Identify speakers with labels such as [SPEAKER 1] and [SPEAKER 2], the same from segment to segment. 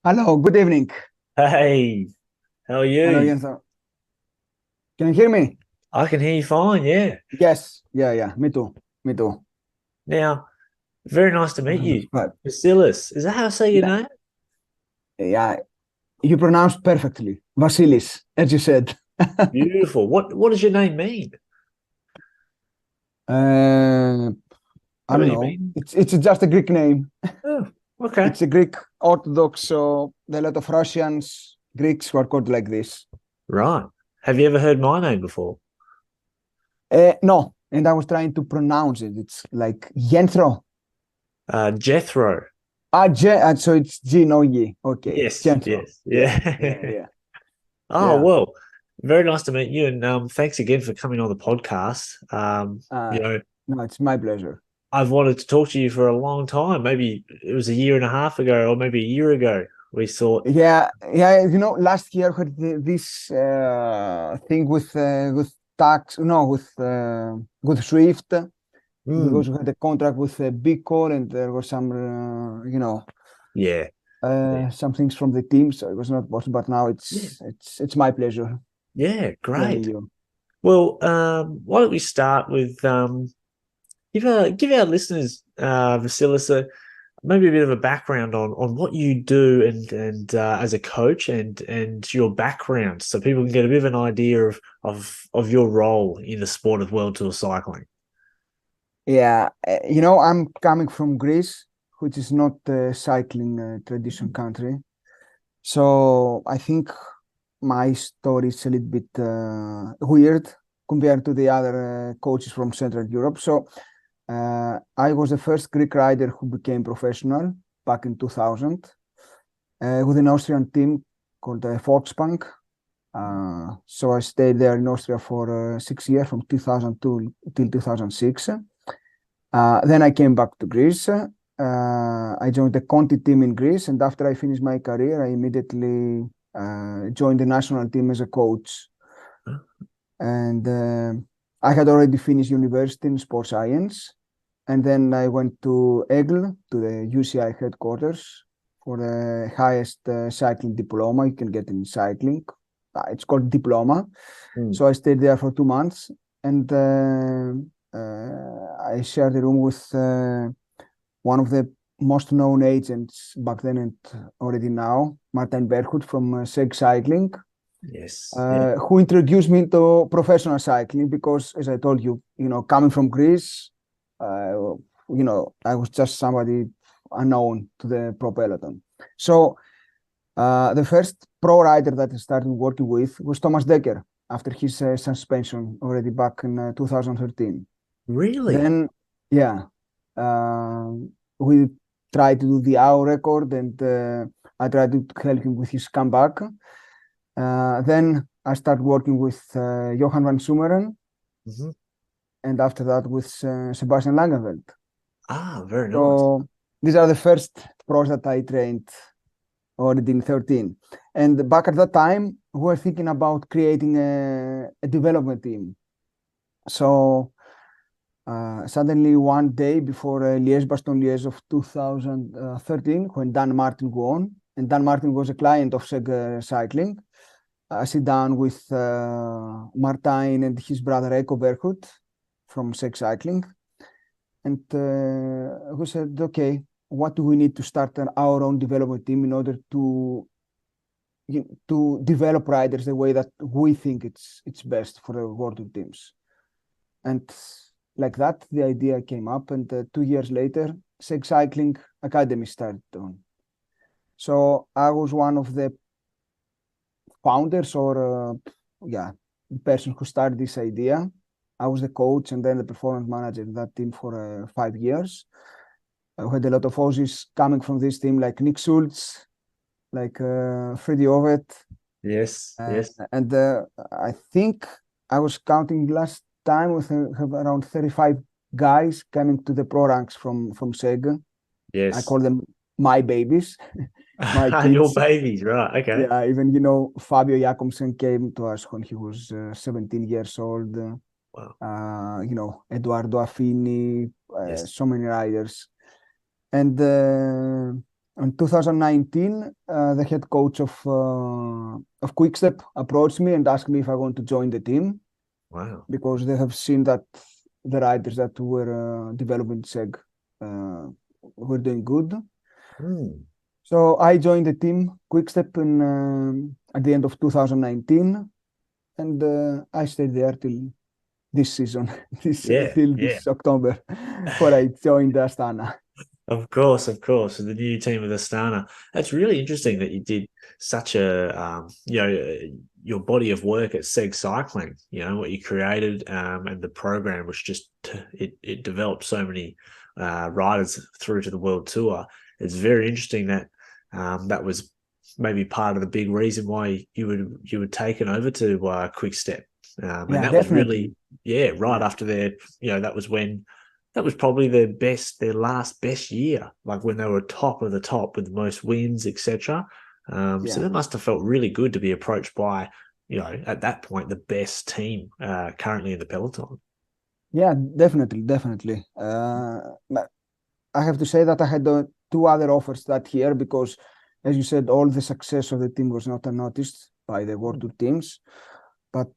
[SPEAKER 1] Hello, good evening.
[SPEAKER 2] Hey, how are
[SPEAKER 1] Hello,
[SPEAKER 2] you?
[SPEAKER 1] Jens. Can you hear me?
[SPEAKER 2] I can hear you fine, yeah.
[SPEAKER 1] Yes. Yeah. Me too. Me too.
[SPEAKER 2] Now, very nice to meet you.
[SPEAKER 1] But
[SPEAKER 2] Vasilis, is that how I say your
[SPEAKER 1] yeah,
[SPEAKER 2] name?
[SPEAKER 1] yeah, you pronounced perfectly. Vasilis, as you said.
[SPEAKER 2] Beautiful. What does your name mean?
[SPEAKER 1] Uh, I
[SPEAKER 2] Have
[SPEAKER 1] don't
[SPEAKER 2] any
[SPEAKER 1] know.
[SPEAKER 2] meaning?
[SPEAKER 1] It's just a Greek name.
[SPEAKER 2] Oh, okay.
[SPEAKER 1] It's a Greek Orthodox, so there are a lot of Russians, Greeks who are called like this.
[SPEAKER 2] Right. Have you ever heard my name before?
[SPEAKER 1] No, and I was trying to pronounce it. It's like Jethro.
[SPEAKER 2] Jethro.
[SPEAKER 1] So it's G, no Y. Okay,
[SPEAKER 2] Yes,
[SPEAKER 1] Jethro.
[SPEAKER 2] yes,
[SPEAKER 1] Yeah, yeah,
[SPEAKER 2] yeah.
[SPEAKER 1] yeah,
[SPEAKER 2] Oh,
[SPEAKER 1] yeah.
[SPEAKER 2] well, very nice to meet you, and thanks again for coming on the podcast.
[SPEAKER 1] Uh, no, it's my pleasure.
[SPEAKER 2] I've wanted to talk to you for a long time. Maybe it was a year and a half ago, or maybe a year ago. We thought,
[SPEAKER 1] Yeah. Last year we had this thing with tax, no, with Swift because
[SPEAKER 2] hmm,
[SPEAKER 1] we had a contract with Big and there were some,
[SPEAKER 2] yeah. Yeah.
[SPEAKER 1] some things from the team, so it was not possible. But now
[SPEAKER 2] Yeah.
[SPEAKER 1] it's my pleasure
[SPEAKER 2] Yeah,
[SPEAKER 1] joining
[SPEAKER 2] great.
[SPEAKER 1] you.
[SPEAKER 2] Well, why don't we start with give our listeners, Vasilis, maybe a bit of a background on what you do and as a coach and your background, so people can get a bit of an idea of your role in the sport of world tour cycling.
[SPEAKER 1] Yeah, I'm coming from Greece, which is not a cycling tradition country. So I think my story is a little bit weird compared to the other coaches from Central Europe. So I was the first Greek rider who became professional back in 2000 with an Austrian team called Volksbank. So I stayed there in Austria for 6 years, from 2002 till 2006. Then I came back to Greece. I joined the Conti team in Greece, and after I finished my career, I immediately joined the national team as a coach. And I had already finished university in sports science, and then I went to EGL, to the UCI headquarters, for the highest cycling diploma you can get in cycling. It's called diploma.
[SPEAKER 2] Hmm.
[SPEAKER 1] So I stayed there for 2 months, and I shared a room with one of the most known agents back then and already now, Martin Berghut from Seg Cycling,
[SPEAKER 2] Yes. Yeah.
[SPEAKER 1] who introduced me to professional cycling because, as I told you, coming from Greece, I was just somebody unknown to the pro peloton. So the first pro rider that I started working with was Thomas Dekker after his suspension already back in 2013.
[SPEAKER 2] Really?
[SPEAKER 1] Then, yeah, uh, we tried to do the hour record, and I tried to help him with his comeback. Then I started working with Johan van Sumeren,
[SPEAKER 2] Hmm.
[SPEAKER 1] and after that with Sebastian Langenveld.
[SPEAKER 2] Ah, very nice.
[SPEAKER 1] So these are the first pros that I trained already in 13. And back at that time, we were thinking about creating a development team. So suddenly one day before Liège-Bastogne-Liège of 2013, when Dan Martin won, and Dan Martin was a client of Seg Cycling, I sit down with Martijn and his brother Eko Berghut from Seg Cycling, and who said, okay, what do we need to start our own development team in order to develop riders the way that we think it's best for the world of teams. And like that, the idea came up, and 2 years later, Seg Cycling Academy started on. So I was one of the founders, or the person who started this idea. I was the coach and then the performance manager in that team for 5 years. I had a lot of Aussies coming from this team, like Nick Schultz, like Freddie Ovet,
[SPEAKER 2] Yes. Yes.
[SPEAKER 1] and I think I was counting last time with have around 35 guys coming to the pro ranks from Sega. I
[SPEAKER 2] Yes.
[SPEAKER 1] call them my babies, my
[SPEAKER 2] Your
[SPEAKER 1] kids.
[SPEAKER 2] babies, right? Okay.
[SPEAKER 1] Yeah, even Fabio Jakobsen came to us when he was 17 years old.
[SPEAKER 2] Wow.
[SPEAKER 1] Eduardo Affini,
[SPEAKER 2] Yes.
[SPEAKER 1] so many riders, and In 2019, the head coach of Quickstep approached me and asked me if I want to join the team
[SPEAKER 2] Wow.
[SPEAKER 1] because they have seen that the riders that were developing SEG were doing good.
[SPEAKER 2] Mm.
[SPEAKER 1] So I joined the team Quickstep at the end of 2019, and I stayed there till this season,
[SPEAKER 2] Yeah,
[SPEAKER 1] till
[SPEAKER 2] yeah.
[SPEAKER 1] this October, where I joined Astana.
[SPEAKER 2] Of course, of course. The new team with Astana. That's really interesting that you did such a, your body of work at Seg Cycling, what you created and the program, which just, it developed so many riders through to the World Tour. It's very interesting that that was maybe part of the big reason why you were taken over to Quick Step. And
[SPEAKER 1] Yeah,
[SPEAKER 2] that was
[SPEAKER 1] definitely.
[SPEAKER 2] really, right after their, that was probably their last best year, like when they were top of the top with the most wins, etc. So
[SPEAKER 1] Yeah.
[SPEAKER 2] that must have felt really good to be approached by, at that point, the best team currently in the peloton.
[SPEAKER 1] Yeah, definitely, definitely. But I have to say that I had two other offers that year because, as you said, all the success of the team was not unnoticed by the World Tour teams. But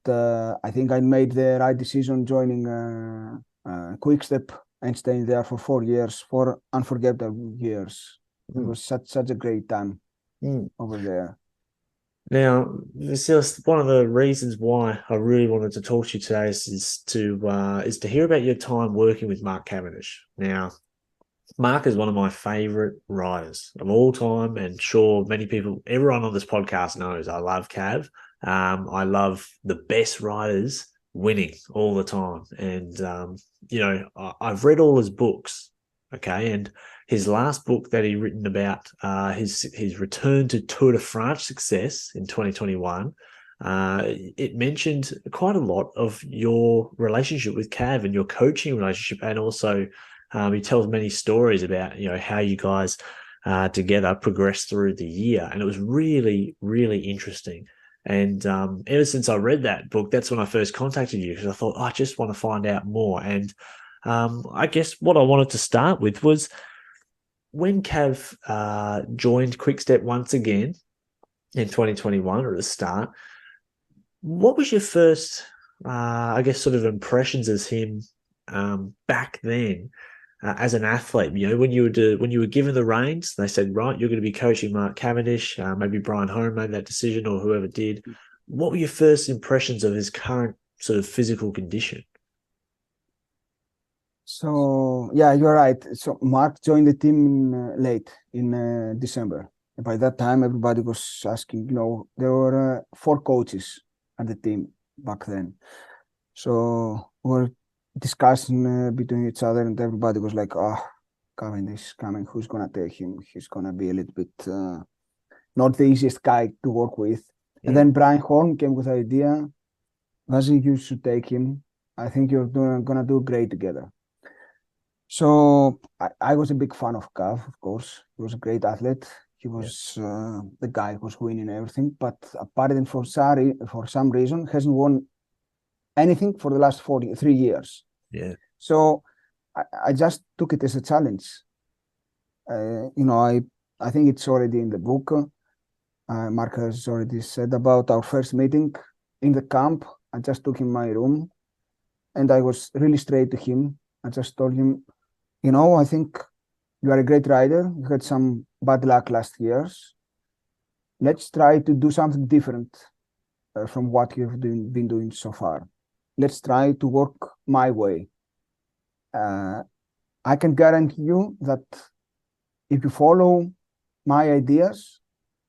[SPEAKER 1] I think I made the right decision joining Quickstep and staying there for 4 years, 4 unforgettable years. It
[SPEAKER 2] Mm.
[SPEAKER 1] was such a great time
[SPEAKER 2] Mm.
[SPEAKER 1] over there.
[SPEAKER 2] Now, Vasilis, one of the reasons why I really wanted to talk to you today is to hear about your time working with Mark Cavendish. Now, Mark is one of my favorite riders of all time, and sure, many people, everyone on this podcast knows I love Cav. I love the best riders winning all the time, and I've read all his books, okay, and his last book that he written about his return to Tour de France success in 2021. It mentioned quite a lot of your relationship with Cav and your coaching relationship, and also he tells many stories about how you guys together progressed through the year, and it was really, really interesting. And ever since I read that book, that's when I first contacted you because I thought, I just want to find out more. And I guess what I wanted to start with was when Cav joined Quickstep once again in 2021 or at the start. What was your first, I guess, sort of impressions as him back then? As an athlete, when you were given the reins, they said, right, you're going to be coaching Mark Cavendish, maybe Brian Home made that decision or whoever did. What were your first impressions of his current sort of physical condition?
[SPEAKER 1] So yeah, you're right. So Mark joined the team late in December. And by that time, everybody was asking. There were 4 coaches at the team back then. So we were discussing between each other, and everybody was like, "Oh, Cavendish is coming. Who's gonna take him? He's gonna be a little bit not the easiest guy to work with." And
[SPEAKER 2] Mm.
[SPEAKER 1] then Brian Horn came with the idea, "Vasi, you should take him. I think you're gonna do great together." So I was a big fan of Cav, of course. He was a great athlete. He
[SPEAKER 2] Yeah.
[SPEAKER 1] was the guy who was winning everything, but apparently for some reason hasn't won anything for the last 43 years.
[SPEAKER 2] Yeah.
[SPEAKER 1] So I just took it as a challenge. I think it's already in the book. Mark has already said about our first meeting in the camp. I just took him in my room and I was really straight to him. I just told him, I think you are a great rider. You had some bad luck last years. Let's try to do something different from what you've been doing so far. Let's try to work my way. I can guarantee you that if you follow my ideas,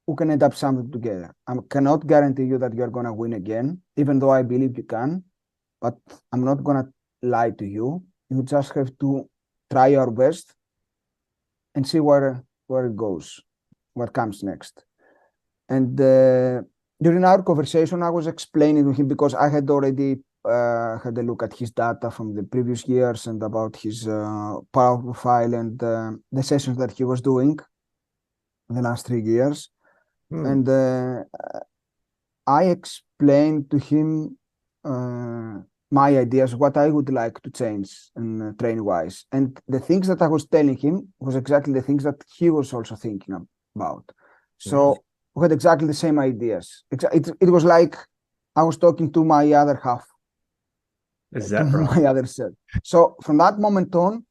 [SPEAKER 1] we can end up something together. I cannot guarantee you that you're going to win again, even though I believe you can, but I'm not going to lie to you. You just have to try your best and see where it goes, what comes next. And during our conversation, I was explaining to him because I had already had a look at his data from the previous years and about his power profile and the sessions that he was doing in the last 3 years.
[SPEAKER 2] Mm.
[SPEAKER 1] And I explained to him my ideas, what I would like to change and train wise. And the things that I was telling him was exactly the things that he was also thinking about.
[SPEAKER 2] Really?
[SPEAKER 1] So we had exactly the same ideas. It was like I was talking to my other half,
[SPEAKER 2] Is
[SPEAKER 1] to
[SPEAKER 2] that right?
[SPEAKER 1] my other self. So from that moment on,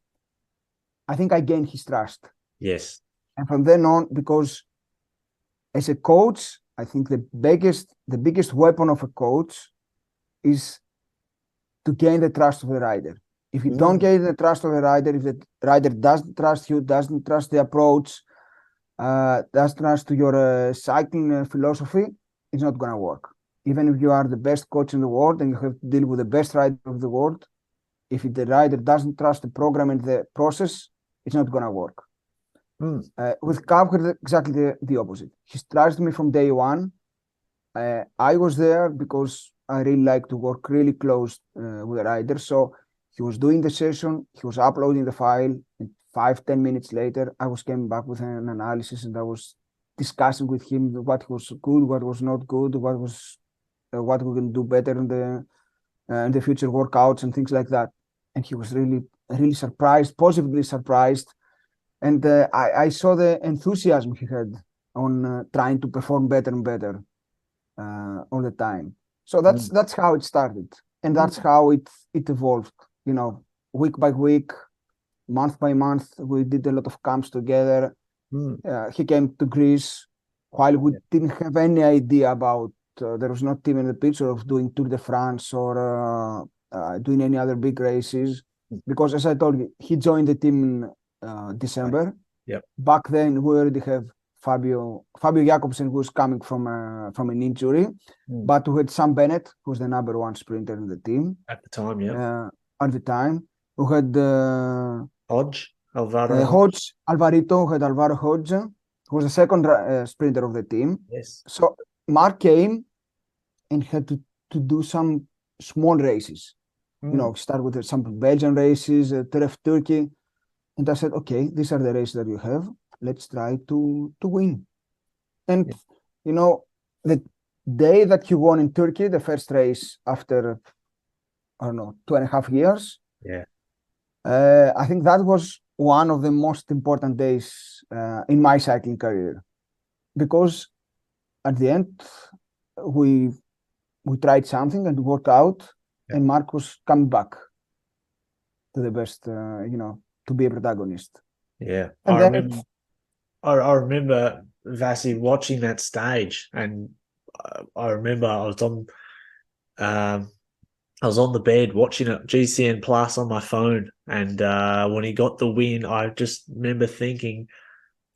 [SPEAKER 1] I think I gained his trust.
[SPEAKER 2] Yes.
[SPEAKER 1] And from then on, because as a coach, I think the biggest weapon of a coach is to gain the trust of the rider. If you don't
[SPEAKER 2] Mm.
[SPEAKER 1] gain the trust of the rider, if the rider doesn't trust you, doesn't trust the approach, doesn't trust to your cycling philosophy, it's not going to work. Even if you are the best coach in the world and you have to deal with the best rider of the world, if the rider doesn't trust the program and the process, it's not going to work.
[SPEAKER 2] Mm.
[SPEAKER 1] With Cav, exactly the opposite. He trusted me from day one. I was there because I really like to work really close with the rider. So he was doing the session, he was uploading the file, and 5-10 minutes later, I was coming back with an analysis and I was discussing with him what was good, what was not good, what we can do better in the future workouts and things like that. And he was really, really surprised, positively surprised. And I saw the enthusiasm he had on trying to perform better and better all the time. So
[SPEAKER 2] Mm.
[SPEAKER 1] that's how it started, and that's
[SPEAKER 2] Mm.
[SPEAKER 1] how it evolved. Week by week, month by month, we did a lot of camps together.
[SPEAKER 2] Mm.
[SPEAKER 1] He came to Greece while we didn't have any idea about. There was not even the picture of doing Tour de France or doing any other big races,
[SPEAKER 2] Mm.
[SPEAKER 1] because as I told you, he joined the team in
[SPEAKER 2] Right.
[SPEAKER 1] December.
[SPEAKER 2] Yep.
[SPEAKER 1] Back then, we already have Fabio Jakobsen, who's coming from an injury,
[SPEAKER 2] Mm.
[SPEAKER 1] but we had Sam Bennett, who's the number one sprinter in the team
[SPEAKER 2] At the time, yep.
[SPEAKER 1] at the time. We had
[SPEAKER 2] Hodge, Alvaro Hodge.
[SPEAKER 1] Hodge, Alvarito, who had Alvaro Hodge, who was the second sprinter of the team.
[SPEAKER 2] Yes.
[SPEAKER 1] So Mark came and had to do some small races.
[SPEAKER 2] Mm.
[SPEAKER 1] Start with some Belgian races, Teref Turkey. And I said, okay, these are the races that you have. Let's try to win. And
[SPEAKER 2] Yeah.
[SPEAKER 1] the day that he won in Turkey, the first race after, I don't know, 2.5 years,
[SPEAKER 2] Yeah.
[SPEAKER 1] I think that was one of the most important days in my cycling career, because at the end we we tried something and worked out,
[SPEAKER 2] Yeah.
[SPEAKER 1] and Mark was coming back to the best, to be a protagonist.
[SPEAKER 2] Yeah.
[SPEAKER 1] And
[SPEAKER 2] I
[SPEAKER 1] then
[SPEAKER 2] remember. I remember Vasi watching that stage, and I remember um, I was on the bed watching it GCN Plus on my phone, and when he got the win, I just remember thinking,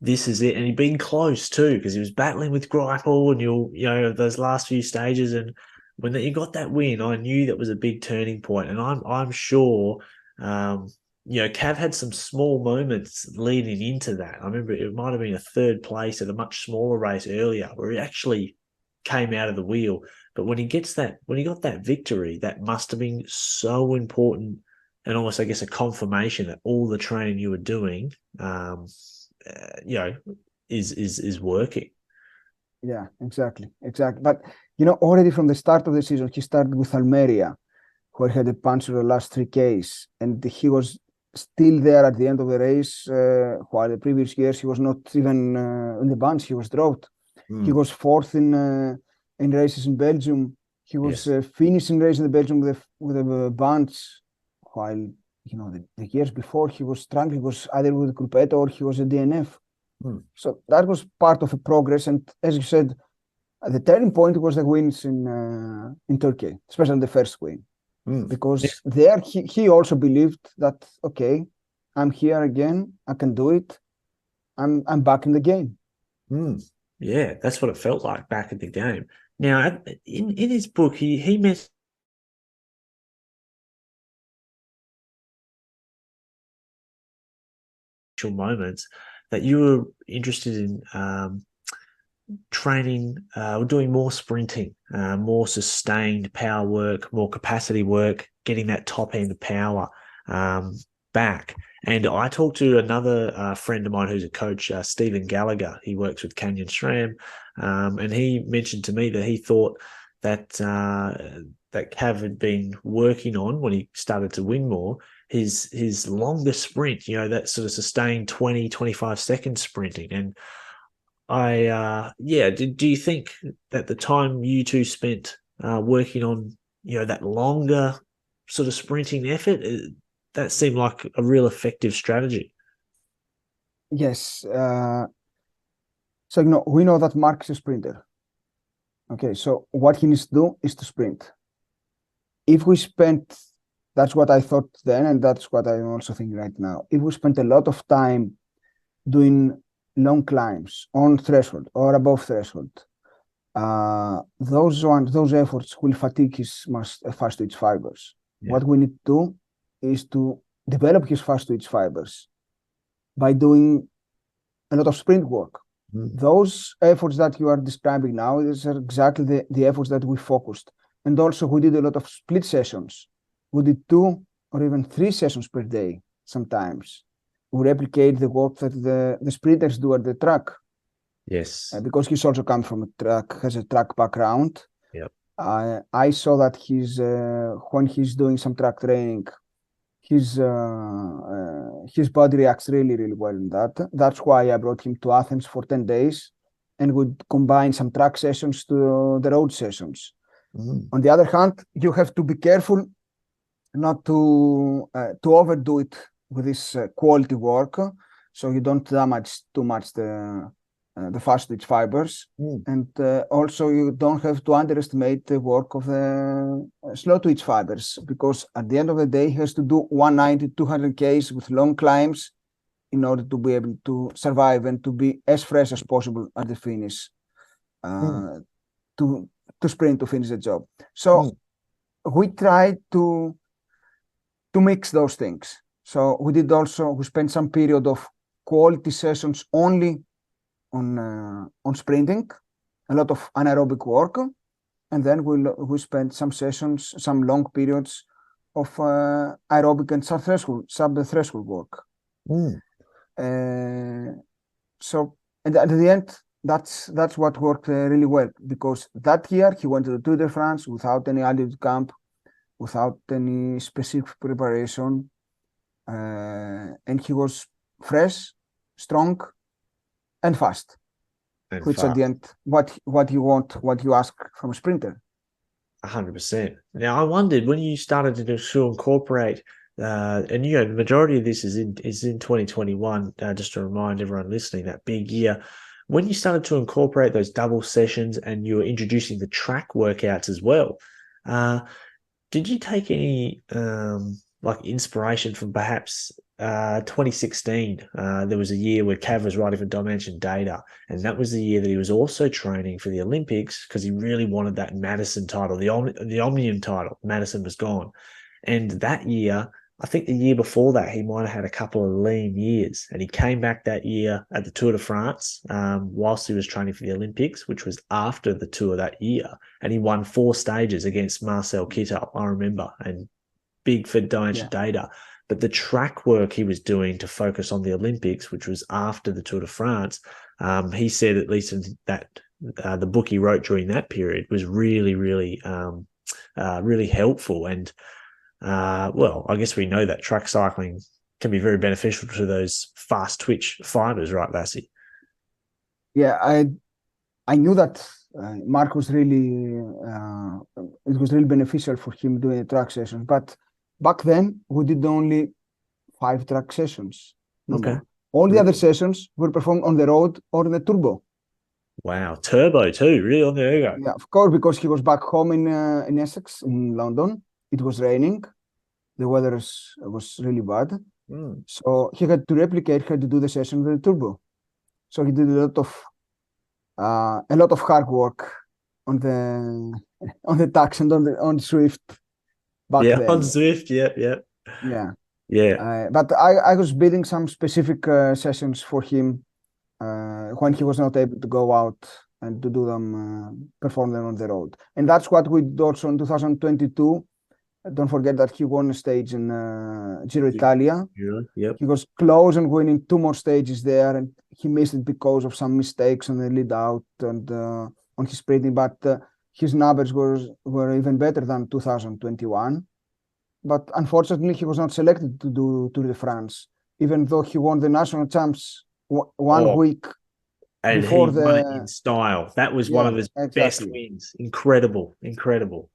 [SPEAKER 2] "This is it." And he'd been close too, because he was battling with Greipel, and those last few stages. And when he got that win, I knew that was a big turning point. And I'm sure, um, Cav had some small moments leading into that. I remember it might have been a third place at a much smaller race earlier, where he actually came out of the wheel. But when he got that victory, that must have been so important, and almost, I guess, a confirmation that all the training you were doing, is working.
[SPEAKER 1] yeah, exactly. But already from the start of the season, he started with Almeria, where he had a punch in the last 3Ks, and he was still there at the end of the race, while the previous years he was not even in the bunch. He was dropped. He was fourth in races in Belgium. He was
[SPEAKER 2] Yes.
[SPEAKER 1] finishing races in Belgium with a bunch, while the years before he was struggling. He was either with Gruppetto or he was a DNF.
[SPEAKER 2] Mm.
[SPEAKER 1] So that was part of a progress. And as you said, the turning point was the wins in Turkey, especially the first win,
[SPEAKER 2] Yeah.
[SPEAKER 1] because there he also believed that, okay, I'm here again, I can do it, I'm back in the game.
[SPEAKER 2] Yeah, that's what it felt like back in the game. Now, in his book, he mentioned moments that you were interested in training, doing more sprinting, more sustained power work, more capacity work, getting that top end power back. And I talked to another friend of mine who's a coach, Stephen Gallagher. He works with Canyon SRAM, and he mentioned to me that he thought that that Cav had been working on when he started to win more, his longer sprint, that sort of sustained 20, 25 second sprinting. And do you think that the time you two spent working on, that longer sort of sprinting effort, that seemed like a real effective strategy?
[SPEAKER 1] Yes. So, we know that Mark is a sprinter. Okay, so what he needs to do is to sprint. If we spent, that's what I thought then, and that's what I also think right now. If we spent a lot of time doing long climbs on threshold or above threshold, those efforts will fatigue his fast twitch fibers. Yeah. What we need to do is to develop his fast twitch fibers by doing a lot of sprint work. Those efforts that you are describing now is exactly the efforts that we focused. And also we did a lot of split sessions. We did 2 or even 3 sessions per day sometimes. We replicate the work that the sprinters do at the track.
[SPEAKER 2] Yes.
[SPEAKER 1] Because he's also come from has a track background.
[SPEAKER 2] Yep.
[SPEAKER 1] I saw that when he's doing some track training, his body reacts really, really well in that. That's why I brought him to Athens for 10 days and would combine some track sessions to the road sessions. On the other hand, you have to be careful not to overdo it with this quality work, so you don't damage too much the fast twitch fibers, and also you don't have to underestimate the work of the slow twitch fibers, because at the end of the day he has to do 190, 200 Ks with long climbs in order to be able to survive and to be as fresh as possible at the finish, to sprint to finish the job. So we tried to mix those things. So we spent some period of quality sessions only on sprinting, a lot of anaerobic work, and then we spent some sessions, some long periods of aerobic and sub-threshold work. So and at the end, that's what worked really well, because that year he went to the Tour de France without any altitude camp, without any specific preparation, and he was fresh, strong, and fast, which at the end, what you ask from a sprinter.
[SPEAKER 2] 100%. Now, I wondered when you started to incorporate, and the majority of this is in 2021. Just to remind everyone listening, that big year, when you started to incorporate those double sessions and you were introducing the track workouts as well, did you take any inspiration from perhaps 2016? There was a year where Cav was writing for Dimension Data, and that was the year that he was also training for the Olympics because he really wanted that Madison title, the Omnium title. Madison was gone. And that year, I think the year before that, he might have had a couple of lean years, and he came back that year at the Tour de France whilst he was training for the Olympics, which was after the Tour that year, and he won 4 stages against Marcel Kittel, I remember, and big for Dimension Data. But the track work he was doing to focus on the Olympics, which was after the Tour de France, he said, at least in that the book he wrote during that period, was really, really, really helpful. And I guess we know that track cycling can be very beneficial to those fast twitch fibers, right, Vasi?
[SPEAKER 1] Yeah, I knew that Mark was really, it was really beneficial for him doing the track sessions, but back then we did only 5 track sessions.
[SPEAKER 2] Okay.
[SPEAKER 1] All the other sessions were performed on the road or in the turbo.
[SPEAKER 2] Wow, turbo too, really on the ergo.
[SPEAKER 1] Yeah, of course, because he was back home in Essex, in London. It was raining. The weather was really bad. So he had to do the session with the turbo. So he did a lot of hard work on the tax and on Zwift back then.
[SPEAKER 2] On Zwift, yeah.
[SPEAKER 1] But I was building some specific sessions for him when he was not able to go out and to do them, perform them on the road. And that's what we did also in 2022. Don't forget that he won a stage in Giro Italia.
[SPEAKER 2] Yep.
[SPEAKER 1] He was close on winning 2 more stages there, and he missed it because of some mistakes on the lead out and on his sprinting. But his numbers were even better than 2021. But unfortunately, he was not selected to do Tour de France, even though he won the national champs one
[SPEAKER 2] Oh,
[SPEAKER 1] week
[SPEAKER 2] and
[SPEAKER 1] before
[SPEAKER 2] he won it in
[SPEAKER 1] the.
[SPEAKER 2] style. That was one
[SPEAKER 1] Yeah,
[SPEAKER 2] of his best
[SPEAKER 1] exactly.
[SPEAKER 2] wins. Incredible, incredible.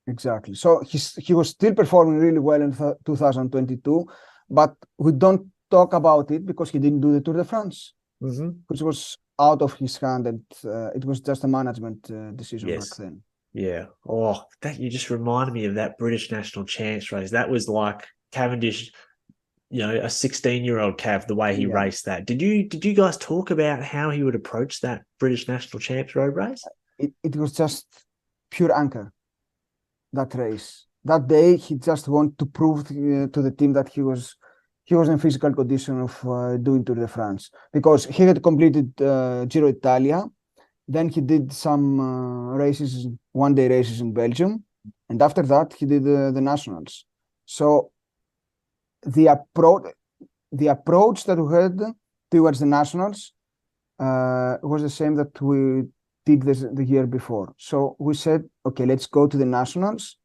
[SPEAKER 1] Exactly. So he was still performing really well in 2022, but we don't talk about it because he didn't do the Tour de France,
[SPEAKER 2] Mm-hmm.
[SPEAKER 1] which was out of his hand, and it was just a management decision back
[SPEAKER 2] Yes.
[SPEAKER 1] then.
[SPEAKER 2] Yeah. Oh, that you just reminded me of that British national champs race. That was like Cavendish, a 16-year-old Cav, the way he
[SPEAKER 1] Yeah,
[SPEAKER 2] raced that. Did you guys talk about how he would approach that British national champs road race?
[SPEAKER 1] it was just pure anchor, that race. That day, he just wanted to prove to the team that he was in physical condition of doing Tour de France because he had completed Giro Italia. Then he did some races, one-day races in Belgium, and after that he did the nationals. So the approach that we had towards the nationals was the same that we did the year before. So we said, okay, let's go to the nationals,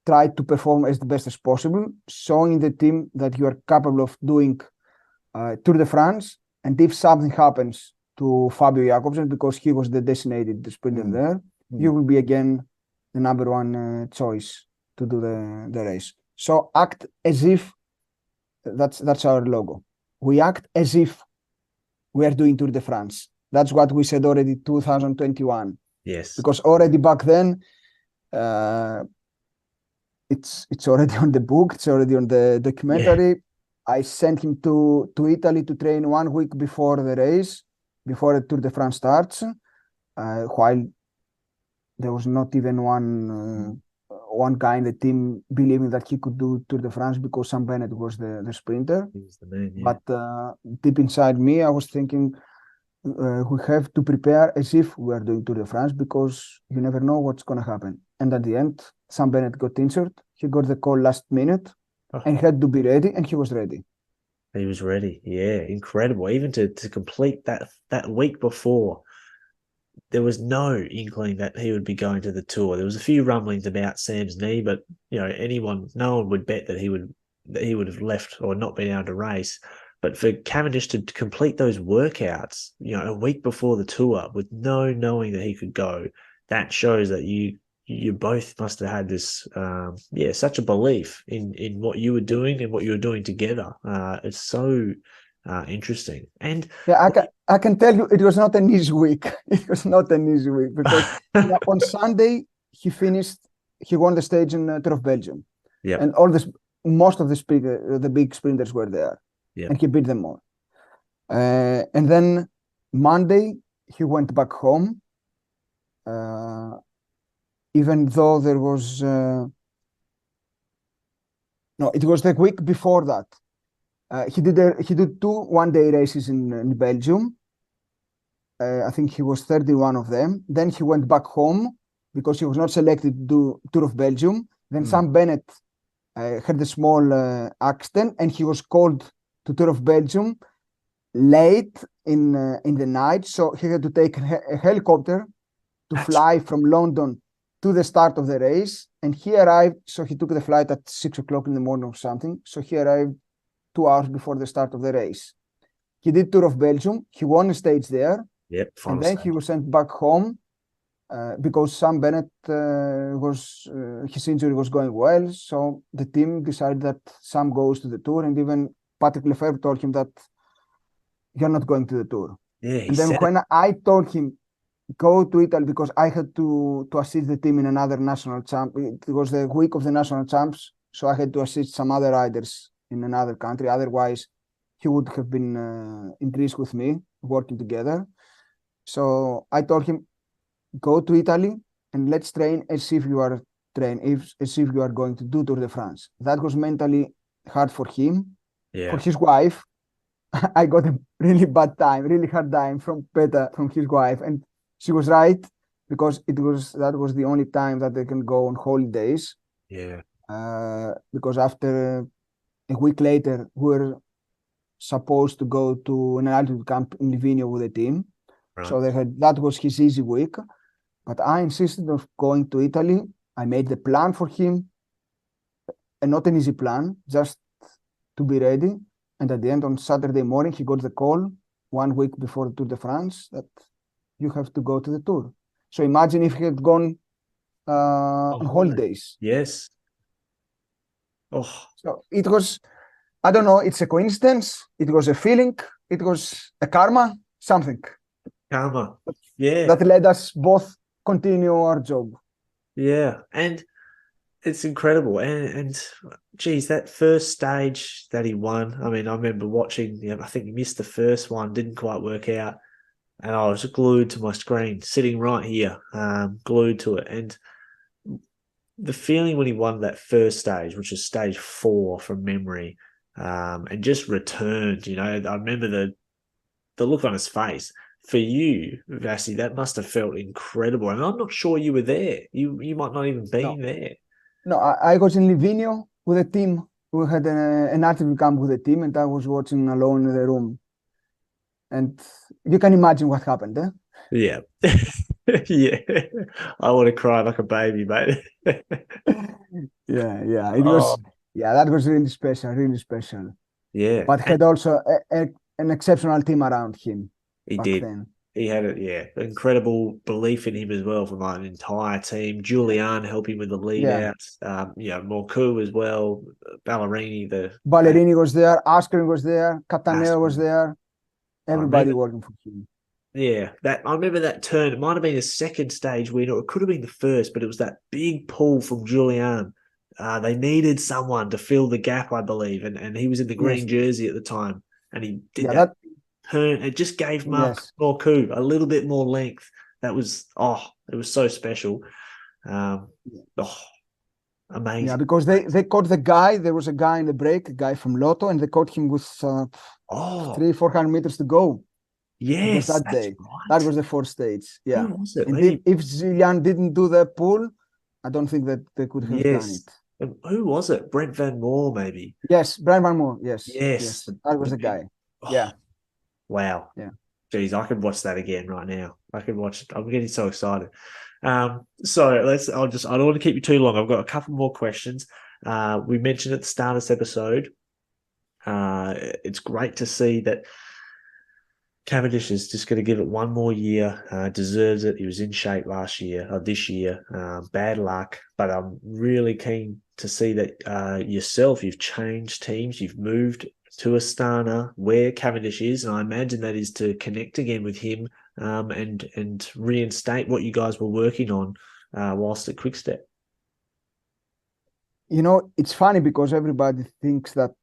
[SPEAKER 1] try to perform as the best as possible, showing the team that you are capable of doing Tour de France, and if something happens to Fabio Jakobsen, because he was the designated sprinter there, you will be again the number one choice to do the race. So act as if that's our logo. We act as if we are doing Tour de France. That's what we said already 2021.
[SPEAKER 2] Yes.
[SPEAKER 1] Because already back then, it's already on the book, it's already on the documentary.
[SPEAKER 2] Yeah.
[SPEAKER 1] I sent him to Italy to train 1 week before the race, before the Tour de France starts, while there was not even one guy in the team believing that he could do Tour de France because Sam Bennett was the sprinter.
[SPEAKER 2] He was the man, yeah.
[SPEAKER 1] But deep inside me, I was thinking we have to prepare as if we are doing Tour de France because you never know what's going to happen. And at the end, Sam Bennett got injured. He got the call last minute and had to be ready, and he was ready.
[SPEAKER 2] He was ready. Yeah, incredible. Even to complete that week before, there was no inkling that he would be going to the tour. There was a few rumblings about Sam's knee, but no one would bet that he would have left or not been able to race. But for Cavendish to complete those workouts, a week before the tour with no knowing that he could go, that shows that you both must have had this, such a belief in what you were doing and what you were doing together. It's so interesting. And
[SPEAKER 1] Yeah, I can tell you it was not an easy week. It was not an easy week because on Sunday he won the stage in Tour of Belgium.
[SPEAKER 2] yeah,
[SPEAKER 1] And most of the big sprinters were there.
[SPEAKER 2] yeah,
[SPEAKER 1] And he beat them all. And then Monday he went back home. Even though there was no, it was the week before that. He did 2 one-day races in Belgium. I think he was 31 of them. Then he went back home because he was not selected to do Tour of Belgium. Then Sam Bennett had a small accident, and he was called to Tour of Belgium late in the night. So he had to take a helicopter to fly from London to the start of the race. And he arrived, so he took the flight at 6 o'clock in the morning or something. So he arrived 2 hours before the start of the race. He did Tour of Belgium. He won a stage there.
[SPEAKER 2] yep.
[SPEAKER 1] And then he was sent back home because Sam Bennett his injury was going well. So the team decided that Sam goes to the Tour, and even Patrick Lefebvre told him that you're not going to the Tour.
[SPEAKER 2] Yeah,
[SPEAKER 1] and then when I told him go to Italy because I had to assist the team in another national champ. It was the week of the national champs, so I had to assist some other riders in another country. Otherwise, he would have been in Greece with me, working together. So I told him, go to Italy and let's train as if you are as if you are going to do Tour de France. That was mentally hard for him.
[SPEAKER 2] yeah.
[SPEAKER 1] For his wife, I got a really hard time from Peta, from his wife, and she was right because that was the only time that they can go on holidays.
[SPEAKER 2] Yeah.
[SPEAKER 1] Because after a week later, we were supposed to go to an altitude camp in Livigno with the team.
[SPEAKER 2] Right.
[SPEAKER 1] So that was his easy week. But I insisted of going to Italy. I made the plan for him, and not an easy plan, just to be ready. And at the end, on Saturday morning, he got the call 1 week before the Tour de France that you have to go to the Tour. So imagine if he had gone on
[SPEAKER 2] holiday.
[SPEAKER 1] holidays.
[SPEAKER 2] Yes. Oh,
[SPEAKER 1] So it was, I don't know, it's a coincidence. It was a feeling. It was a karma, something
[SPEAKER 2] karma. Yeah.
[SPEAKER 1] that led us both continue our job.
[SPEAKER 2] Yeah. And it's incredible. And geez, that first stage that he won, I mean, I remember watching, I think he missed the first one, didn't quite work out. And I was glued to my screen, sitting right here, glued to it. And the feeling when he won that first stage, which is stage 4 from memory, and just returned, I remember the look on his face. For you, Vasi, that must have felt incredible. And I'm not sure you were there. You might not even been there.
[SPEAKER 1] No, I was in Livigno with a team. We had an archery camp with a team, and I was watching alone in the room. And you can imagine what happened, eh?
[SPEAKER 2] Yeah. Yeah. I want to cry like a baby, mate.
[SPEAKER 1] Yeah. It was, that was really special, really special.
[SPEAKER 2] Yeah.
[SPEAKER 1] But had also an exceptional team around him.
[SPEAKER 2] He
[SPEAKER 1] back
[SPEAKER 2] did.
[SPEAKER 1] Then.
[SPEAKER 2] He had incredible belief in him as well from an entire team. Julian helping with the lead outs. Morcu as well. Ballerini,
[SPEAKER 1] Ballerini was there. Askren was there. Cataneo was there. Everybody working for him.
[SPEAKER 2] Yeah, I remember that turn. It might have been a second stage win, or it could have been the first, but it was that big pull from Julian. They needed someone to fill the gap, I believe, and he was in the green jersey at the time, and he did that turn. It just gave Mark Morcu a little bit more length. That was it was so special. Amazing.
[SPEAKER 1] Yeah, because they caught the guy. There was a guy in the break, a guy from Lotto, and they caught him with 300-400 meters to go.
[SPEAKER 2] Yes,
[SPEAKER 1] that day. Right. That was the fourth stage. Yeah.
[SPEAKER 2] Who was it?
[SPEAKER 1] And if Zillian didn't do the pull, I don't think that they could have done it.
[SPEAKER 2] And who was it? Brent Van Moor, maybe?
[SPEAKER 1] Yes, Brent Van Moor. Yes.
[SPEAKER 2] Yes.
[SPEAKER 1] That was the guy. Yeah.
[SPEAKER 2] Wow.
[SPEAKER 1] Yeah.
[SPEAKER 2] Geez, I could watch that again right now. I could watch it. I'm getting so excited. So I don't want to keep you too long. I've got a couple more questions. We mentioned at the start of this episode, it's great to see that Cavendish is just going to give it one more year. Deserves it. He was in shape this year. Bad luck, but I'm really keen to see that you've changed teams. You've moved to Astana, where Cavendish is, and I imagine that is to connect again with him and reinstate what you guys were working on whilst at Quickstep.
[SPEAKER 1] It's funny because everybody thinks that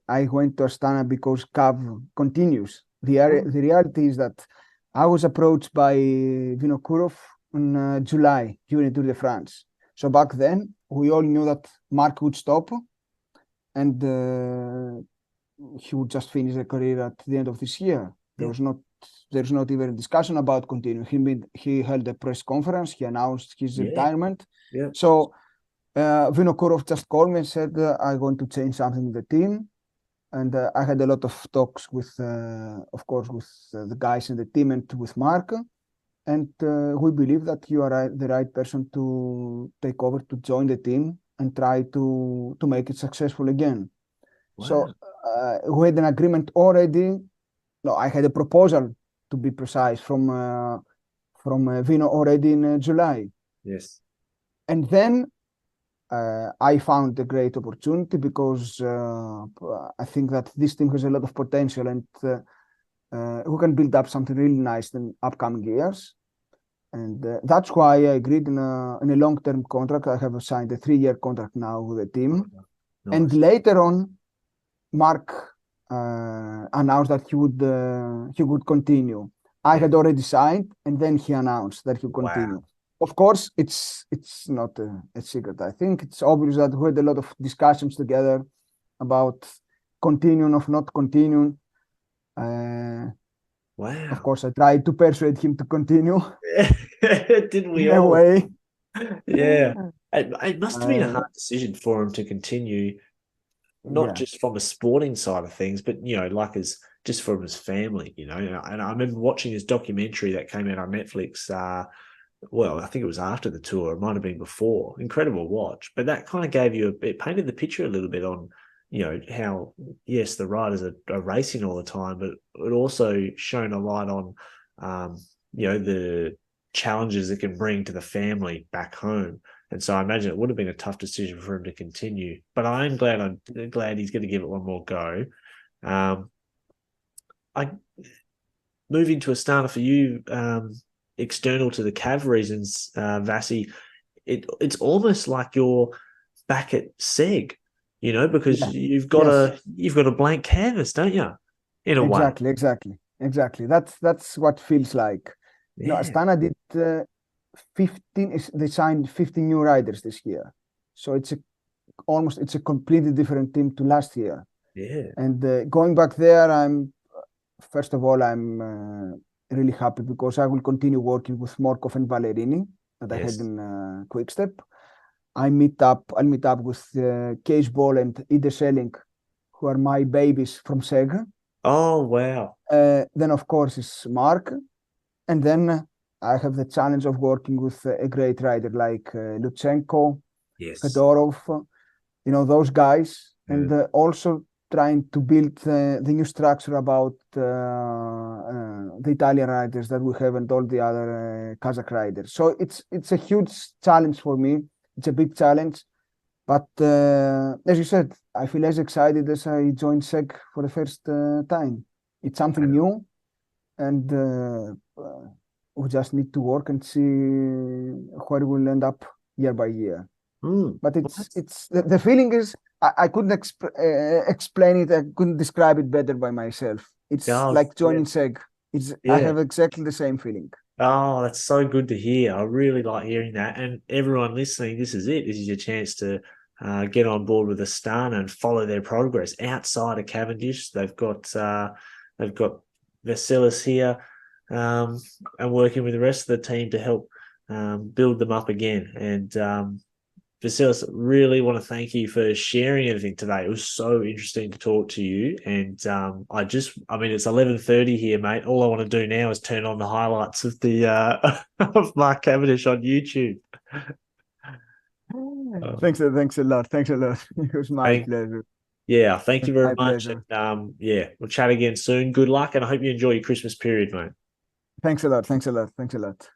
[SPEAKER 1] I went to Astana because Cav continues. The reality is that I was approached by Vinokurov in July during Tour de France. So back then, we all knew that Mark would stop and he would just finish a career at the end of this year. There's not even a discussion about continuing. He held a press conference. He announced his retirement.
[SPEAKER 2] Yeah.
[SPEAKER 1] So Vinokurov just called me and said, I'm going to change something in the team. And I had a lot of talks with, of course, with the guys in the team and with Mark. And we believe that you are the right person to take over, to join the team and try to make it successful again. Wow. So we had an agreement already. No, I had a proposal, to be precise, from Vino already in July.
[SPEAKER 2] Yes.
[SPEAKER 1] And then I found a great opportunity because I think that this team has a lot of potential and we can build up something really nice in upcoming years. And that's why I agreed in a long-term contract. I have signed a 3-year contract now with the team. Nice. And later on, Mark announced that he would continue. I had already signed, and then he announced that he would continue. Wow. Of course, it's not a secret. I think it's obvious that we had a lot of discussions together about continuing or not continuing.
[SPEAKER 2] Wow.
[SPEAKER 1] Of course, I tried to persuade him to continue.
[SPEAKER 2] Didn't we
[SPEAKER 1] all? In a way.
[SPEAKER 2] Yeah. It must have been a hard decision for him to continue, not just from a sporting side of things, but, just from his family, And I remember watching his documentary that came out on Netflix, well, I think it was after the tour. It might have been before. Incredible watch, but that kind of gave you it painted the picture a little bit on, how yes, the riders are racing all the time, but it also shone a light on, um, the challenges it can bring to the family back home. And so I imagine it would have been a tough decision for him to continue. But I'm glad he's going to give it one more go. Um, I moving to Astana for you, external to the Cav reasons, Vasi, it's almost like you're back at Seg, because
[SPEAKER 1] Yeah.
[SPEAKER 2] you've got
[SPEAKER 1] Yes.
[SPEAKER 2] a blank canvas, don't you? In a way.
[SPEAKER 1] Exactly. That's what feels like.
[SPEAKER 2] Yeah.
[SPEAKER 1] Astana did 15. They signed 15 new riders this year, so it's a completely different team to last year.
[SPEAKER 2] Yeah.
[SPEAKER 1] And going back there, first of all, I'm really happy because I will continue working with Morkov and Ballerini that I had
[SPEAKER 2] Yes.
[SPEAKER 1] in Quickstep. I'll meet up with Case Ball and Ide Selling, who are my babies from Sega.
[SPEAKER 2] Oh wow.
[SPEAKER 1] Then, of course, is Mark. And then I have the challenge of working with a great rider like Lutsenko,
[SPEAKER 2] Yes.
[SPEAKER 1] Fedorov, those guys. And
[SPEAKER 2] Mm.
[SPEAKER 1] also trying to build the new structure about the Italian riders that we have and all the other Kazakh riders. So it's a huge challenge for me. It's a big challenge. But as you said, I feel as excited as I joined SEC for the first time. It's something new, and we just need to work and see where we'll end up year by year.
[SPEAKER 2] Mm.
[SPEAKER 1] But the feeling is I couldn't explain it. I couldn't describe it better by myself. It's
[SPEAKER 2] Oh,
[SPEAKER 1] like
[SPEAKER 2] yeah.
[SPEAKER 1] joining SEG. I
[SPEAKER 2] Yeah.
[SPEAKER 1] have exactly the same feeling.
[SPEAKER 2] Oh, that's so good to hear. I really like hearing that. And everyone listening, this is it. This is your chance to get on board with Astana and follow their progress outside of Cavendish. They've got Vasilis here, and working with the rest of the team to help build them up again. And Vasilis, really want to thank you for sharing everything today. It was so interesting to talk to you. And it's 11:30 here, mate. All I want to do now is turn on the highlights of the of Mark Cavendish on YouTube. Um,
[SPEAKER 1] Thanks a lot. Thanks a lot. It was my
[SPEAKER 2] thank,
[SPEAKER 1] pleasure.
[SPEAKER 2] yeah, thank you very
[SPEAKER 1] My
[SPEAKER 2] much.
[SPEAKER 1] pleasure.
[SPEAKER 2] And yeah, we'll chat again soon. Good luck, and I hope you enjoy your Christmas period, mate.
[SPEAKER 1] Thanks a lot. Thanks a lot. Thanks a lot.